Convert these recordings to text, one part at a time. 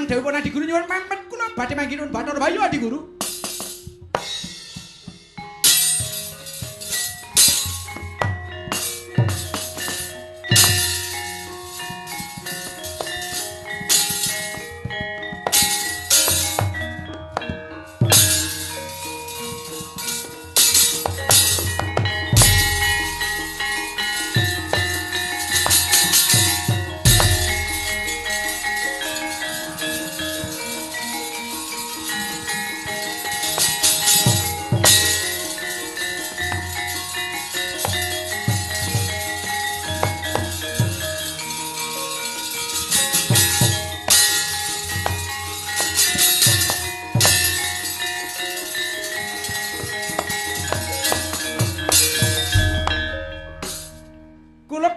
dawuhipun Adi Guru nyuwun pamit kula badhe manggi nuwun Bathara Bayu Adi Guru.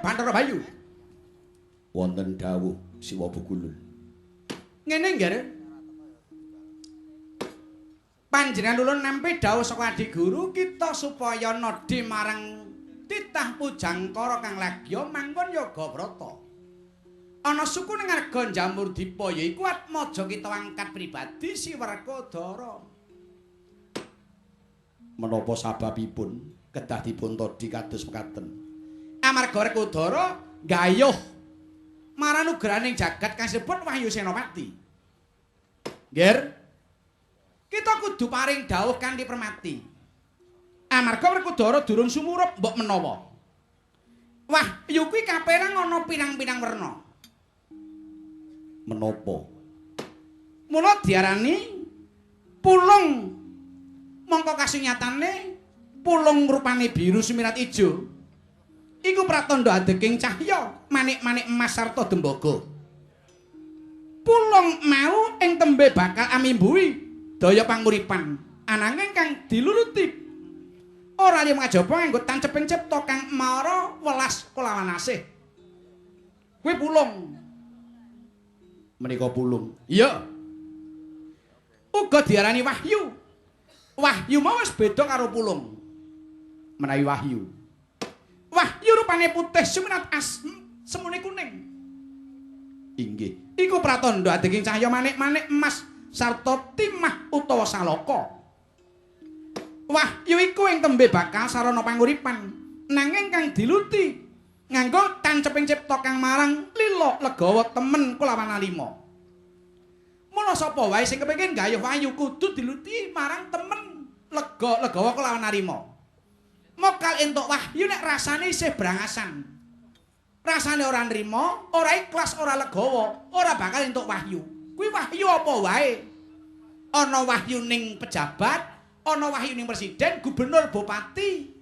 Bathara Bayu. Wonten dawuh Siwa Bukulul. Ngene nggih. Panjenengan ulun nampi dawuh saka Adi Guru kita supaya nodi marang titah pujangkara kang lagya mangkon yoga brata. Ana suku ning Arga Jamurdipa yaiku atmaja kita angkat pribadi Siwerkodara. Menapa sababipun kedah dipun todi kados mekaten? Amarga Werkodara gayuh maranugraning jagat kang sebut Wahyu Senopati. Nggih. Kita kudu paring dawuh kanthi permati. Amarga Werkodara durung sumurup mbok menawa. Wahyu kuwi kapérang ana pirang-pirang werna. Menapa? Mula diarani pulung. Mangka kasunyatane pulung rupane biru sumirat ijo. Iku pratandha adeking cahya, manik-manik emas sarta dembaga. Pulung mau ing tembe bakal amimbuhi daya panguripan, ananging kang diluluti ora liya ngajaba nganggo tanceping cipta kang mara welas kelawan asih. Kuwi pulung. Menika pulung. Iya. Uga diarani wahyu. Wahyu mau wis beda karo pulung. Menawi wahyu. Wahyu rupane putih suminat semune kuning. Inggih. Iku pratandha adeking cahya manik-manik emas sarta timah utawa salaka. Wahyu iku ing tembe bakal sarana panguripan, nanging kang diluti nganggo tanceping cipta kang marang lila legawa temen kulawan alima. Mula sapa wae sing kepengin gayuh wahyu kudu diluti marang temen legawa kulawan alima. Mokal entuk wahyu nek rasane isih brangasan. Rasane ora nrimo, ora ikhlas, ora legawa, ora bakal entuk wahyu. Kuwi wahyu apa wae? Ana wahyu ning pejabat, ana wahyu ning presiden, gubernur, bupati,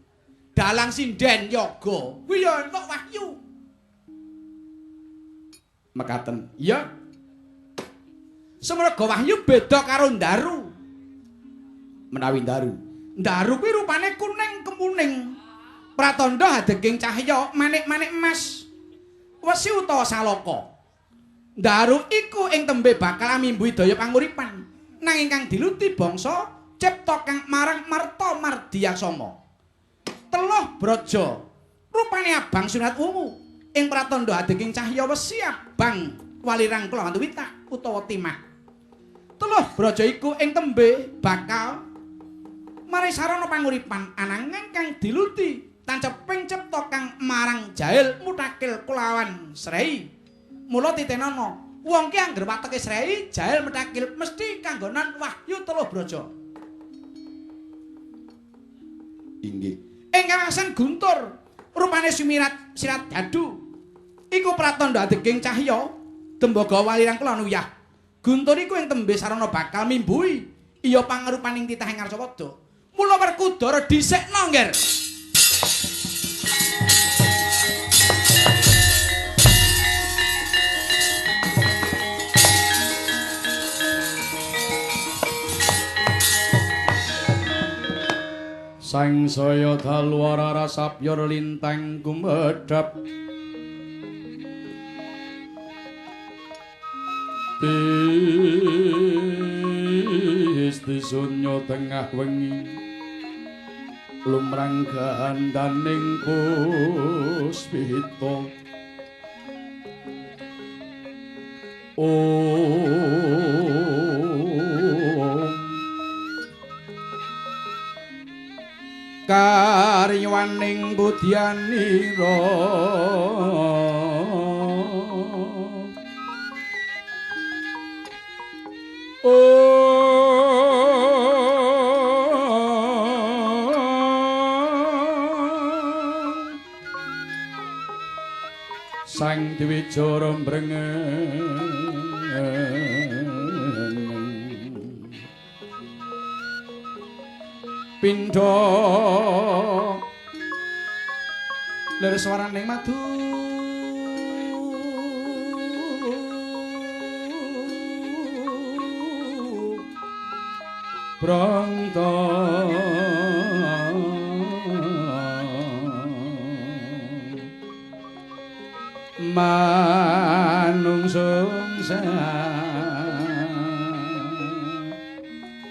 dalang sinden yoga. Kuwi ya entuk wahyu. Mekaten. Iya. Semerga wahyu beda karo ndaru. Menawi ndaru. Ndaru kuwi rupane kuning kemuning. Pratandha adeking cahya manik-manik emas. Wesi utawa salaka. Ndaru iku ing tembe bakal amimbuhi daya panguripan. Nanging kang diluti bangsa cipta kang marang marta mardiyaksama. Teluh braja rupane abang sunat ungu. Ing pratandha adeking cahya wesi abang walirang kelawan witak utawa timah. Teluh braja iku ing tembe bakal mari sarana panguripan ananging kang diluti tanceping cipta kang marang jahil mutakil kulawan srei. Mula titenana wong ki angger wateke srei jahil mutakil mesti kanggonan wahyu teluh braja. Inggih. Ing kawasan Guntur rupane sumirat sirat dadu. Iku pratandha adeking cahya tembaga walirang kelawan uyah. Guntur iku ing tembe sarana bakal mimbuhi iya pangarupaning titah ing Ngarsapada. Mula Werkudara dhisikna, Ngger. Sang saya dalwara rasapyor lintang gumedhap Isti sunyo tengah wengi lumrang gandaning puspita sawaning budyanira sang Dwijara mbrengen pindha lir swaraning madu pranta manungsung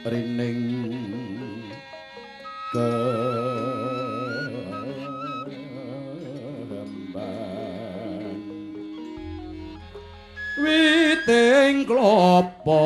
rining kembang witing klapa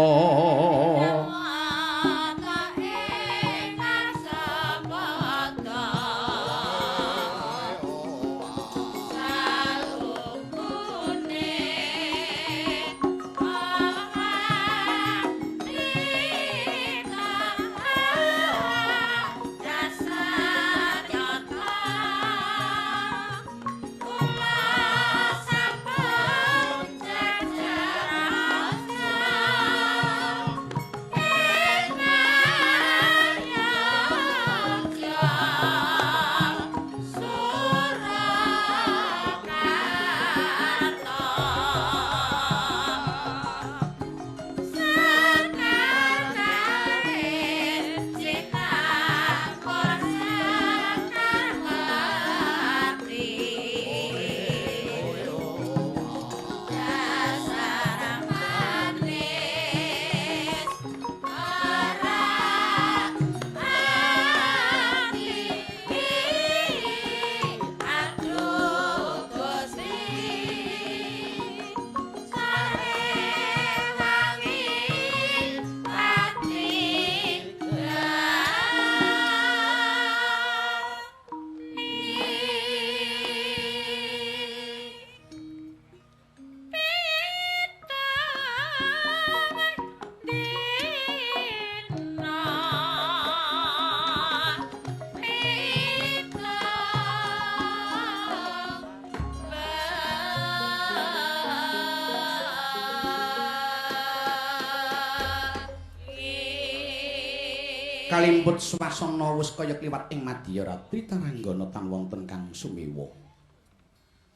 kalimput swasana wis kaya kliwat ing Madya Ratri taranggana tan wonten kang sumiwa.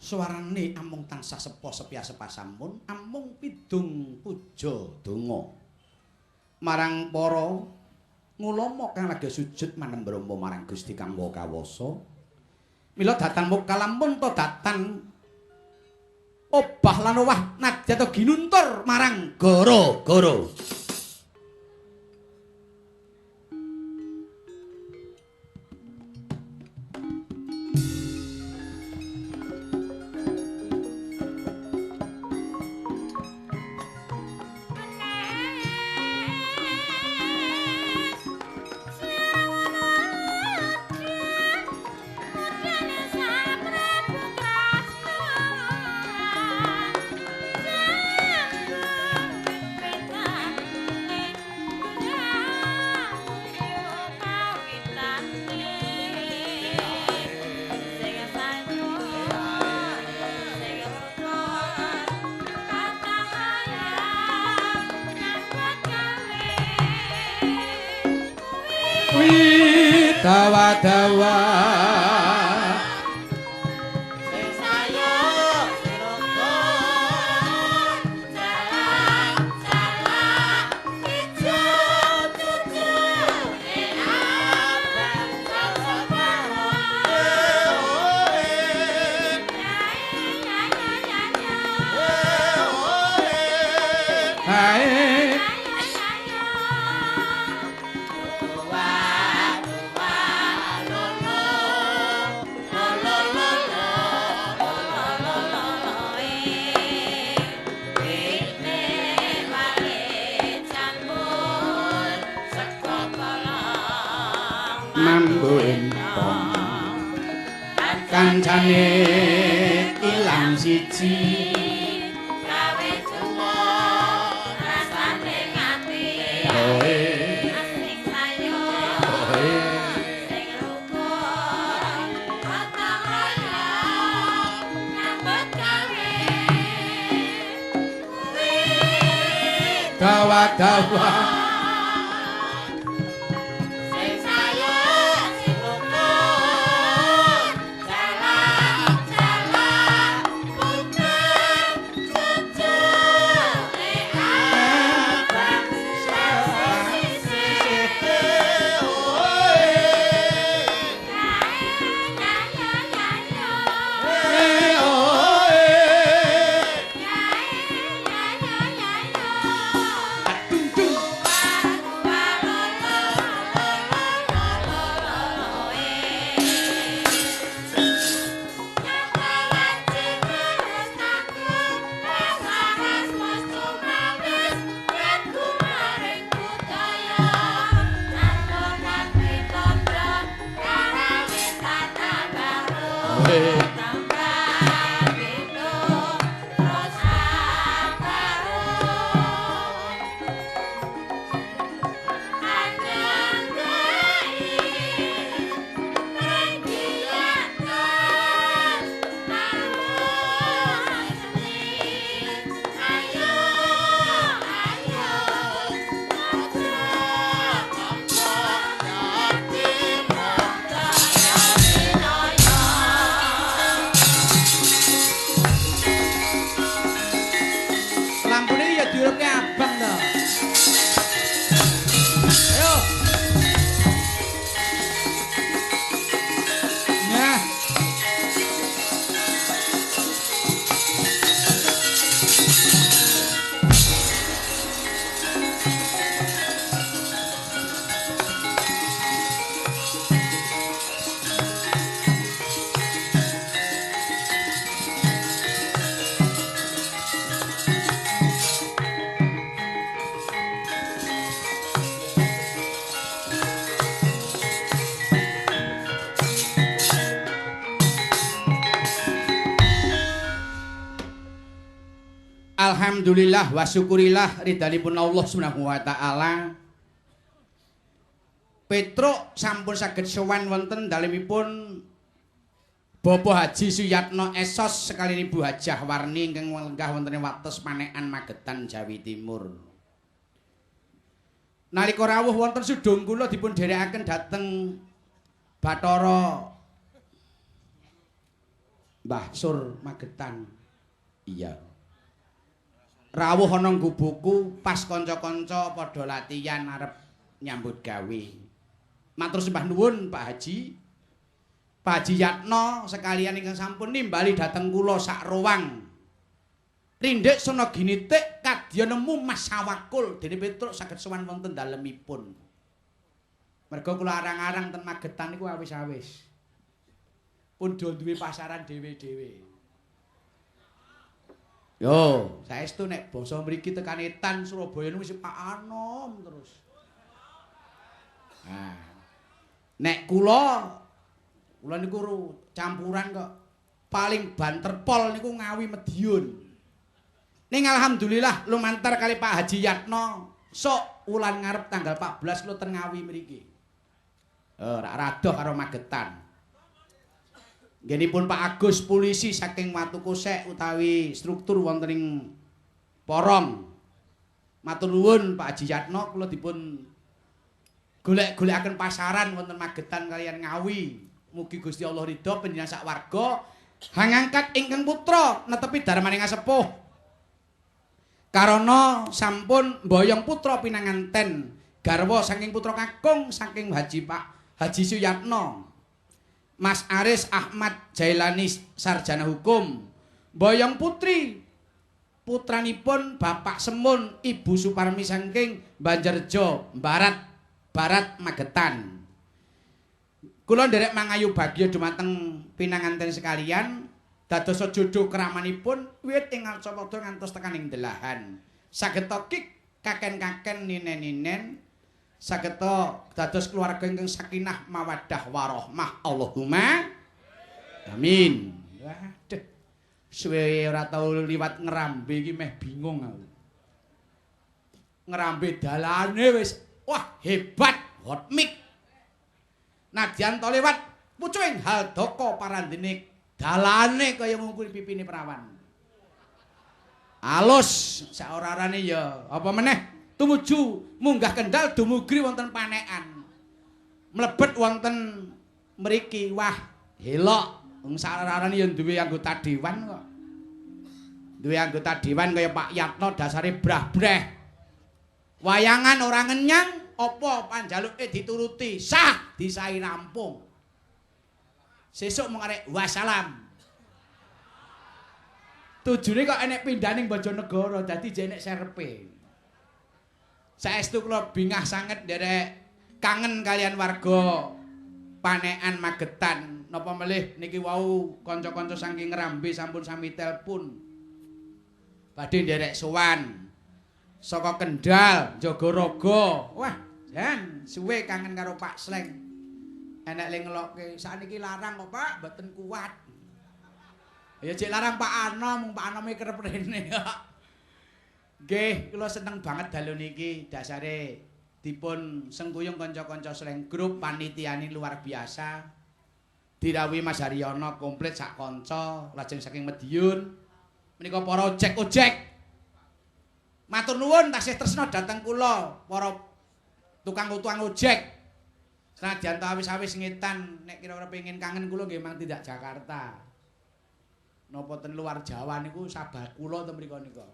Swarane amung tansah sepa-sepya sampun amung pidung puja donga marang para ngulama kang lagi sujud manembromo marang Gusti Kang Maha Kawasa. Mila datan muka lampun to datan obah lan owah nadya to ginuntur marang gara-gara. Dawa-dawa mambu entong kancane ilang siji gawe tuwa rasane ngati oe asing sayo oe sing rukun gotong royong nyambut gawe kuwi dawa-dawa sing sayo sing rukun jalan-jalan puter cucu abang sisih Lampune ya diurupke abang to. Ayo. Nah. Alhamdulillah wa syukurillah ridhanipun Allah Subhanahu wa taala. Petruk sampun saged sowan wonten dalemipun Bapak Haji Suyatno Esos sekalian Ibu Hajah Warni ingkang lenggah wonten ing wates Panekan Magetan Jawi Timur. Nalika rawuh wonten sudung kula dipun dherekaken dhateng Bathara Mbah Sur Magetan. iya Rawuh ana nggubuku pas kanca-kanca padha latihan arep nyambut gawe. Matur sembah nuwun Pak Haji. Pak Haji Yatno sekalian ingkang sampun nimbali dhateng kula sak rowang. Rindhik suna ginitik kadya nemu Mas Sawakul dene Petruk saged sowan wonten dalemipun. Merga kula arang-arang ten Magetan niku awis-awis. Pun do duwe pasaran dhewe-dhewe. Yo, saestu nek basa mriki tekan etan Surabaya niku wis Pak Anom terus. Nah. Nek kula niku campuran kok paling banter pol niku Ngawi Madiun. Ning alhamdulillah lumantar kali Pak Haji Yatno sok wulan ngarep tanggal 14 kula ten Ngawi mriki. Rak rada karo Magetan. Nggih Pak Agus polisi saking Watu Kosek utawi struktur wonten ing Porong. Matur nuwun Pak Haji Yatno kula dipun golek-golekaken pasaran wonten Magetan kaliyan Ngawi. Mugi Gusti Allah ridho panjenengan sak warga hangangkat ingkang putra netepi darmaning sepuh. Karana sampun mboyong putra pinanganten garwa saking putra kakung saking Haji Suyatno. Mas Aris Ahmad Jailani sarjana hukum. Mboyong putri putranipun Bapak Semun Ibu Suparmi saking Banjarjo Barat Magetan. Kula nderek mangayu bagya dumateng pinanganten sekalian dados jodoh kramanipun wiwit ing Arcapada ngantos tekaning delahan. Sageta kik kaken-kaken ninen-ninen sageta dados keluarga ingkang sakinah mawaddah warahmah. Allahumma Amin. Waduh. Suwe ora tau liwat Ngerambe iki meh bingung aku. Ngerambe dalane wis wah hebat, hot mic. Nadyan to liwat pucuking Haldaka parandene dalane kaya ngungkuli pipine perawan. Alus saorarane ya apa meneh tumuju munggah Kendal dumugi wonten Panekan. Mlebet wonten mriki wah helok wong saorarane ya duwe anggota dewan kok. Duwe anggota dewan kaya Pak Yatno dasare brah-breh. Wayangan ora ngenyang apa panjaluke dituruti sah disahi rampung. Sesuk mung arek wassalam. Tujune kok enek pindaning Bojonegoro dadi jenek serepe. Saestu kula bingah sanget nderek kangen kalian warga Panekan Magetan. Napa melih niki wau kanca-kanca saking Ngerambe sampun sami telpon. Badhe nderek sowan saka Kendal, Jogorogo. Wah, jan suwe kangen karo Pak Sleng. Enek le ngelokke sakniki larang kok Pak, mboten kuat. Ya cek larang Pak Anom, Pak Anome kerep rene kok. Nggih, kula seneng banget dalu niki dasare dipun sengkuyung kanca-kanca Sleng Group panitiane luar biasa. Dirawuhi Mas Haryono komplit sak kanca, lajeng saking Madiun. Menika para ojek-ojek. Matur nuwun tasih tresna dhateng kula para tukang ojek. Senajan ta awis-awis ngetan nek kira-kira pengin kangen kula nggih mang tindak Jakarta. Napa ten luar Jawa niku sabah kula ten mriku nika.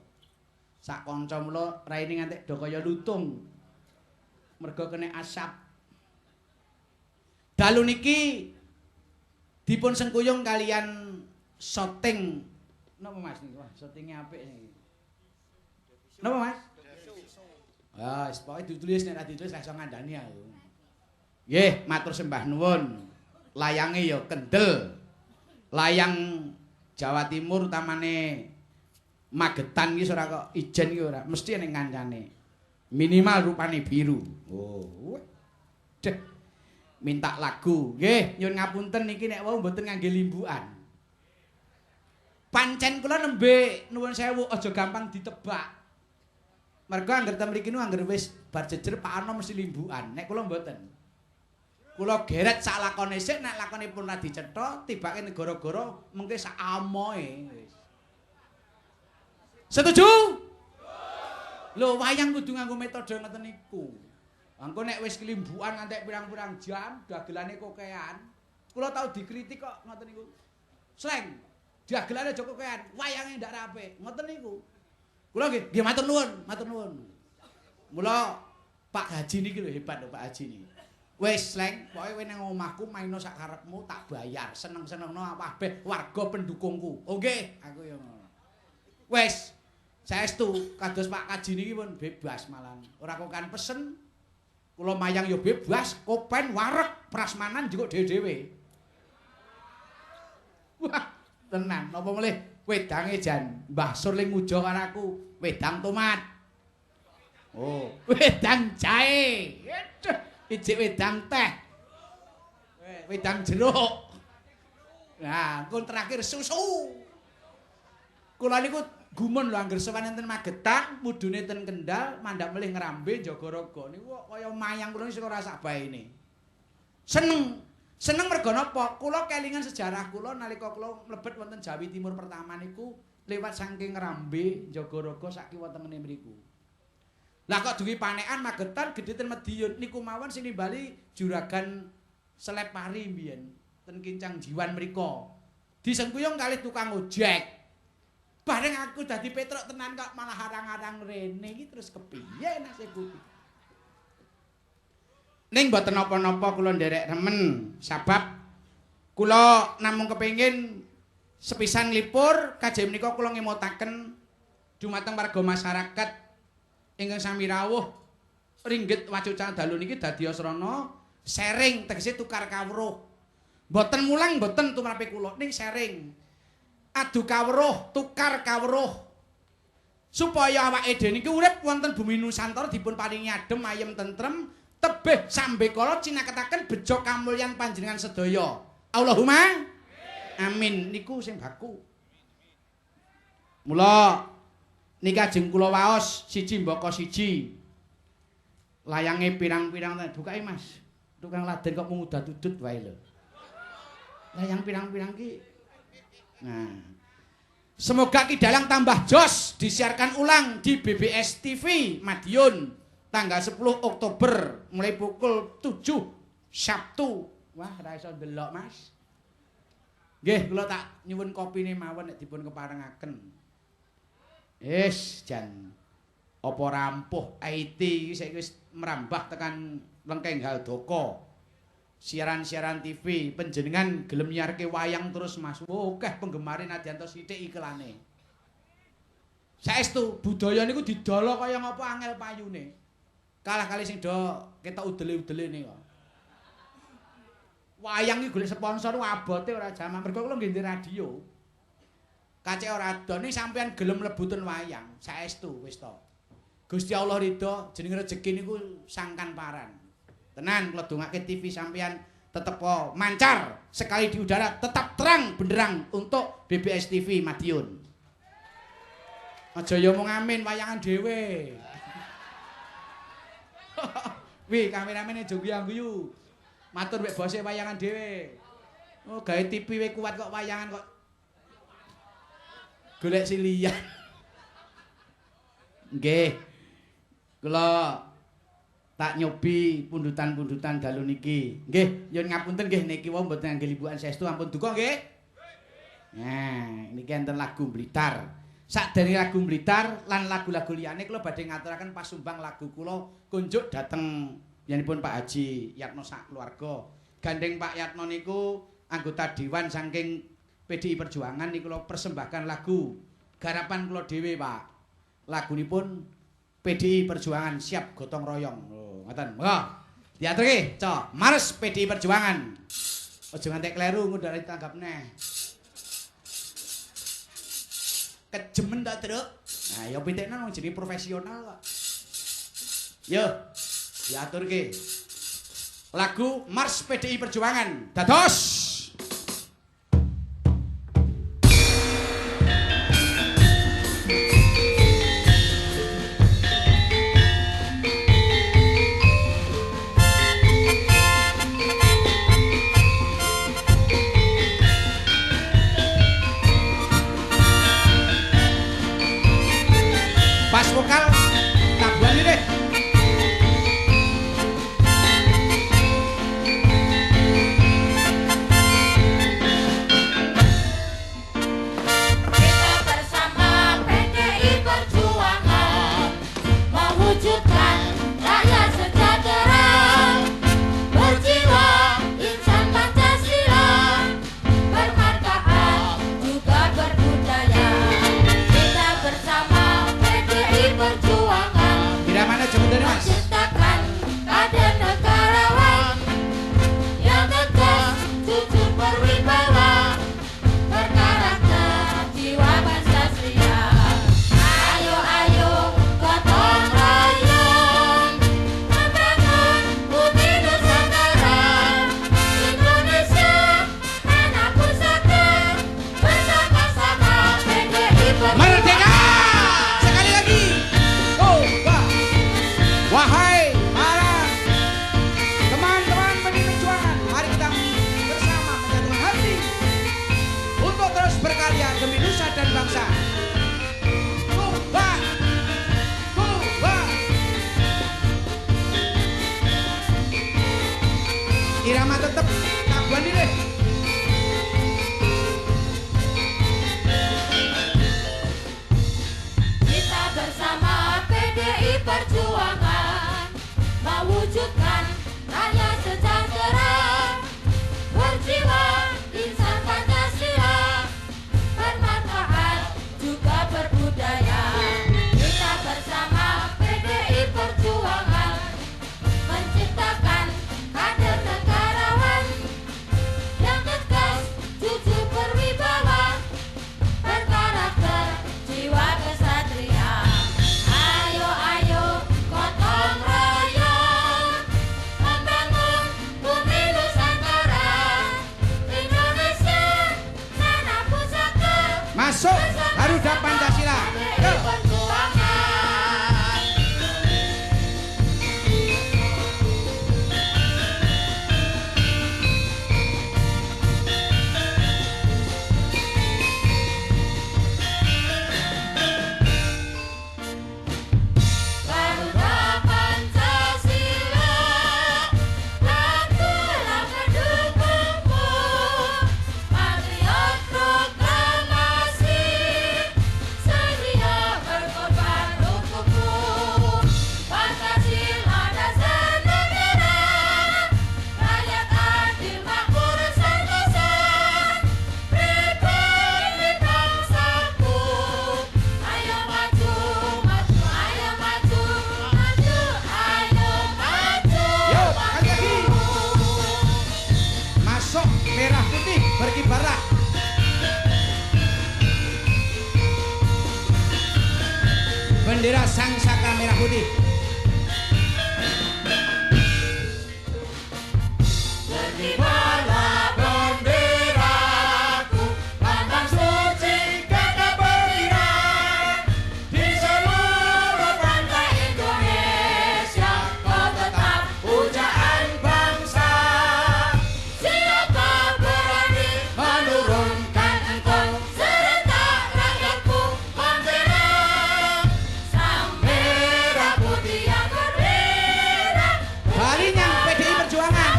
Sak kanca mula raine ngantek do kaya lutung. Merga kena asap. Dalu niki dipun sengkuyung kalian syuting. Napa Mas niki? Wah, syutinge apik niki. Napa Mas? Ah, wis pokoke ditulis nek ora ditulis ra iso ngandani aku. Nggih, matur sembah nuwun. Layange ya kendel. Layang Jawa Timur utamane Magetan iki ora kok ijen iki ora, mesti ning kancane. Minimal rupane biru. Oh. Deh. Minta lagu. Nggih, nyuwun ngapunten niki nek wau mboten ngangge limbukan. Pancen kula nembe nuwun sewu aja gampang ditebak. Mergo angger ten mriki nu angger wis bar jejer Pak Ano mesti limbukan. Nek kula mboten. Kula geret sak lakone sik nek lakonipun ra dicetha tibake negara-negara mengke sak amoe wis. Setuju? Lho wayang kudu nganggo metode ngoten niku. Engko nek wis kelimbukan ngantek pirang-pirang jam dagelane kokean. Kula tau dikritik kok ngoten niku. Sleng, dagelane aja kokean, wayange ndak rapi. Ngoten niku. Kula nggih matur nuwun, matur nuwun. Mula Pak Haji niki lho hebat lho Pak Haji niki. Wis Sleng, pokoke kowe nang omahku maino sak karepmu tak bayar. Seneng-senengno kabeh warga pendukungku. Oh nggih, aku ya ngono. Wis, saestu kados Pak Haji niki pun bebas malan. Ora kokan pesen. Kula mayang ya bebas, kopen wareg prasmanan njenguk dhewe-dhewe. Wah, tenan. Napa melih wedange jan Mbah Surling nguja karo aku, wedang tomat. Oh, wedang jahe. Aduh, ijik wedang teh. Wedang jeruk. Nah, engko terakhir susu. Kula niku gumun lho angger sowan enten Magetan, mudune ten Kendal, mandhap melih Ngerambe, Jogorogo niku kaya mayang kula sing ora sak baene. Seneng merga napa? Kula kelingan sejarah kula nalika kula mlebet wonten Jawi Timur pertama niku liwat saking Ngerambe, Jogorogo sak kiwa temene mriku. Lah kok duwi Panekan Magetan gedhe ten Madiun niku mawon sing nimbali juragan Selepari mbiyen ten Kincang Jiwan mriku. Disengkuyung kalih tukang ojek. Bareng aku dadi Petruk tenan kok malah harang-harang rene iki terus kepiye nasibku. Ning mboten napa-napa kula nderek remen sabab kula namung kepengin sepisan lipur kaje menika kula ngemutaken dumateng warga masyarakat ingkang sami rawuh ringgit wacucan dalu niki dadi asrana sharing tegese tukar kawruh. Mboten mulang mboten tumrape kula ning sharing. Adu kawruh, tukar kawruh. Supaya awake dhewe niki urip wonten bumi Nusantara dipun paringi adem, ayem, tentrem, tebih sambe kala cinaketaken bejo kamulyan panjenengan sedaya. Allahumma Amin niku sing baku. Mula niki ajeng kula waos siji mbaka siji. Layange pirang-pirang bukae Mas. Tukang laden kok mung udat-udut wae lho. Layang pirang-pirang ki. Nah. Semoga Ki Dalang tambah jos disiarkan ulang di BBS TV Madiun tanggal 10 Oktober mulai pukul 7 Sabtu. Wah, ra iso ndelok, Mas. Nggih, kula tak nyuwun kopine mawon nek dipun keparengaken. Jan apa rampuh IT iki saiki wis merambah tekan Lengkeng Haldoko. Siaran-siaran TV panjenengan gelem nyiarke wayang terus Mas. Akeh penggemare nadyanto sithik iklane. Saestu budaya niku didolo kaya ngapa angel payune. Kalah kali sing do ketok udele-udelene kok. Wayang iki golek sponsor abote ora jaman. Mergo kula nggih radio. Kacek ora adone sampean gelem mlebuten wayang. Saestu wis to. Gusti Allah ridho jeneng rejeki niku sangkan paran. Tenan kula dongake TV sampean tetep mancar sekali di udara tetap terang benderang untuk BBS TV Madiun. Aja yo mung amin wayangan dhewe. Wih, kameramene aja guyu-guyu. Matur mek bose wayangan dhewe. Oh, gawe TV we kuat kok wayangan kok. Golek silian. Nggih. Kula tak nyobi pundutan-pundutan dalu niki. Nggih, nyuwun ngapunten nggih niki wae mboten nganggil ibuan saestu ampun duka nggih. Nah, niki enten lagu Blitar. Sakderenge lagu Blitar lan lagu-lagu liyane kula badhe ngaturaken pasumbang lagu kula kunjuk dhateng yanipun Pak Haji Yatno sak keluarga. Gandeng Pak Yatno niku anggota dewan saking PDI Perjuangan niku kula persembahkan lagu garapan kula dhewe, Pak. Lagunipun PDI Perjuangan siap gotong royong. Oh, ngoten. Monggo. Diaturke, Cok. Mars PDI Perjuangan. Aja ngantek kleru ngundari tanggap neh. Kejemen tak, Truk? Nah, ya pitikna wong jenenge profesional kok. Yo, diaturke. Lagu Mars PDI Perjuangan. Dados vokal tabuhan ini deh. Kita bersama PDI Perjuangan mewujudkan rakyat sejahtera, berjiwa insan Pancasila, bermartabat juga berbudaya. Kita bersama PDI Perjuangan bendera sang saka merah putih. Berkibarlah benderaku, lambang suci gagah perwira di seluruh pantai Indonesia. Kau tetap pujaan bangsa. Siapa berani menurunkan engkau? Serentak rakyatku membela sang merah putih yang berbeda. Balinyang PDI Perjuangan.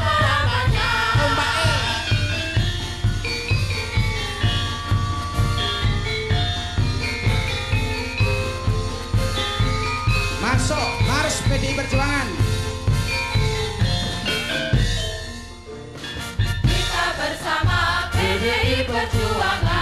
Masuk Mars PDI Perjuangan. Kita bersama PDI Perjuangan.